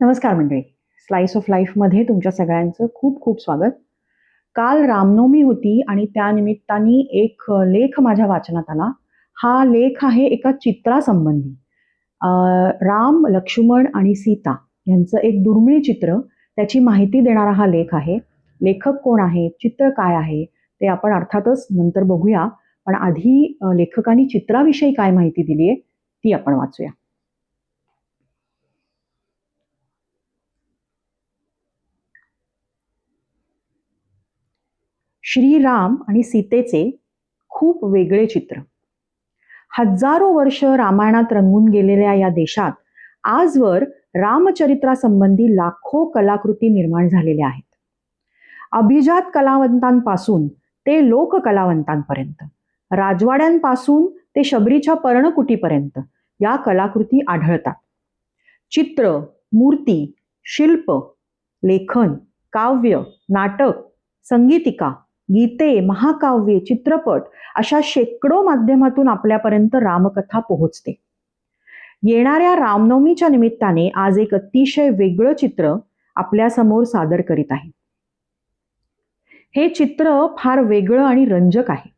नमस्कार मंडळी. Slice of लाईफमध्ये तुमच्या सगळ्यांचं खूप खूप स्वागत. काल रामनवमी होती आणि त्या निमित्ताने एक लेख माझ्या वाचनात आला. हा लेख आहे एका चित्रासंबंधी. राम, लक्ष्मण आणि सीता यांचं एक दुर्मिळ चित्र, त्याची माहिती देणारा हा लेख आहे. लेखक कोण आहे, चित्र काय आहे, ते आपण अर्थातच नंतर बघूया. पण आधी लेखकाने चित्राविषयी काय माहिती दिली आहे ती आपण वाचूया. श्रीराम आणि सीतेचे खूप वेगळे चित्र. हजारो वर्ष रामायणात रंगून गेलेल्या या देशात आजवर रामचरित्रासंबंधी लाखो कलाकृती निर्माण झालेल्या आहेत. अभिजात कलावंतांपासून ते लोककलावंतांपर्यंत, राजवाड्यांपासून ते शबरीच्या पर्णकुटीपर्यंत या कलाकृती आढळतात. चित्र, मूर्ती, शिल्प, लेखन, काव्य, नाटक, संगीतिका, गीते, महाकाव्ये, चित्रपट अशा शेकडो माध्यमातून आपल्यापर्यंत रामकथा पोहोचते. येणाऱ्या रामनवमीच्या निमित्ताने आज एक अतिशय वेगळं चित्र आपल्यासमोर सादर करीत आहे. हे चित्र फार वेगळं आणि रंजक आहे.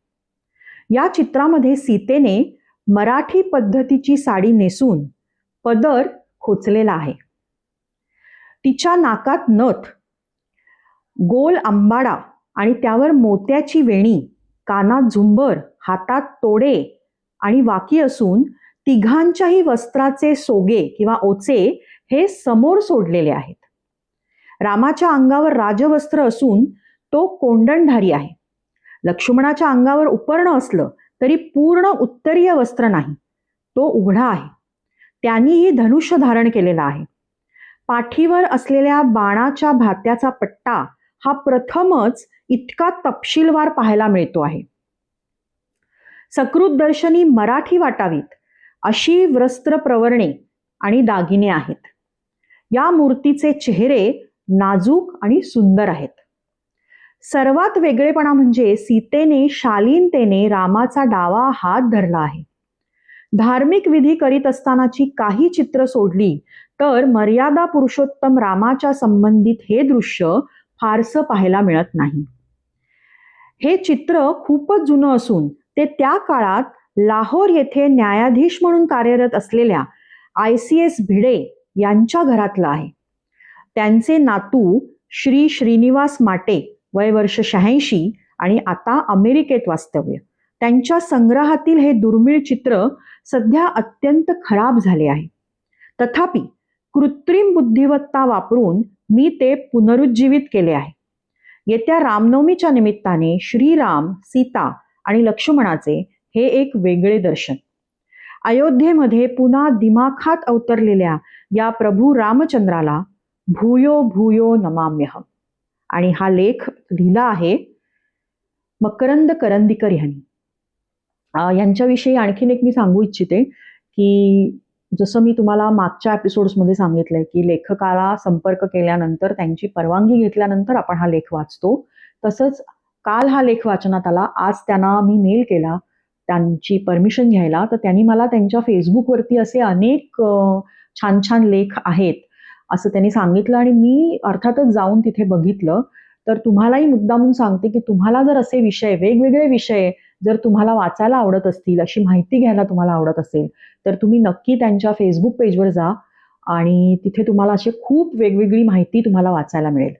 या चित्रामध्ये सीतेने मराठी पद्धतीची साडी नेसून पदर खोचलेला आहे. तिच्या नाकात नथ, गोल आंबाडा आणि त्यावर मोत्याची वेणी, कानात झुंबर, हातात तोडे आणि वाकी असून तिघांच्याही वस्त्राचे सोगे किंवा ओचे हे समोर सोडलेले आहेत. रामाच्या अंगावर राजवस्त्र असून तो कोंडणधारी आहे. लक्ष्मणाच्या अंगावर उपर्ण असलं तरी पूर्ण उत्तरीय वस्त्र नाही, तो उघडा आहे. त्यांनीही धनुष्य धारण केलेला आहे. पाठीवर असलेल्या बाणाच्या भात्याचा पट्टा हा प्रथमच इतका तपशीलवार पाहायला मिळतो आहे. सकृत दर्शनी मराठी वाटावीत अशी वस्त्र प्रवरणे आणि दागिने आहेत. या मूर्तीचे चेहरे नाजूक आणि सुंदर आहेत. सर्वात वेगळेपणा म्हणजे सीतेने शालीनतेने रामाचा डावा हात धरला आहे. धार्मिक विधी करीत असतानाची काही चित्र सोडली तर मर्यादा पुरुषोत्तम रामाच्या संबंधित हे दृश्य फारसं पाहायला मिळत नाही. हे चित्र खूपच जुनं असून ते त्या काळात लाहोर येथे न्यायाधीश म्हणून कार्यरत असलेल्या ICS भिडे यांच्या घरातलं आहे. त्यांचे नातू श्री श्रीनिवास माटे, वय वर्ष 86 आणि आता अमेरिकेत वास्तव्य. त्यांच्या संग्रहातील हे दुर्मिळ चित्र सध्या अत्यंत खराब झाले आहे. तथापि कृत्रिम बुद्धिमत्ता वापरून मी ते पुनरुज्जीवित केले आहे. येत्या रामनवमीच्या निमित्ताने श्रीराम, सीता आणि लक्ष्मणाचे हे एक वेगळे दर्शन. अयोध्येमध्ये पुन्हा दिमाखात अवतरलेल्या या प्रभू रामचंद्राला भूयो भूयो नमाम्यहम. आणि हा लेख लिहिला आहे मकरंद करंदीकर यांनी. यांच्याविषयी आणखीन एक मी सांगू इच्छिते की जसं मी तुम्हाला मागच्या एपिसोड्समध्ये सांगितलंय की लेखकाला संपर्क केल्यानंतर, त्यांची परवानगी घेतल्यानंतर आपण हा लेख वाचतो. तसंच काल हा लेख वाचनात आला. आज त्यांना मी मेल केला त्यांची परमिशन घ्यायला, तर त्यांनी मला त्यांच्या फेसबुकवरती असे अनेक छान छान लेख आहेत असं त्यांनी सांगितलं आणि मी अर्थातच जाऊन तिथे बघितलं. तर तुम्हालाही मुद्दामून सांगते की तुम्हाला जर असे विषय, वेगवेगळे विषय जर तुम्हाला वाचायला आवडत असतील, अशी माहिती घ्यायला तुम्हाला आवडत असेल, तर तुम्ही नक्की त्यांच्या फेसबुक पेजवर जा आणि तिथे तुम्हाला अशी खूप वेगवेगळी माहिती तुम्हाला वाचायला मिळेल.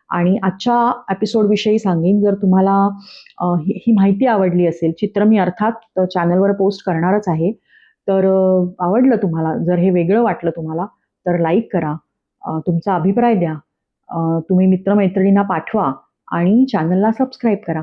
आणि आजच्या एपिसोडविषयी सांगेन, जर तुम्हाला ही माहिती आवडली असेल, चित्र मी अर्थात चॅनलवर पोस्ट करणारच आहे, तर आवडलं तुम्हाला, जर हे वेगळं वाटलं तुम्हाला, तर लाईक करा, तुमचा अभिप्राय द्या, तुम्ही मित्रमैत्रिणींना पाठवा आणि चॅनलला सबस्क्राईब करा.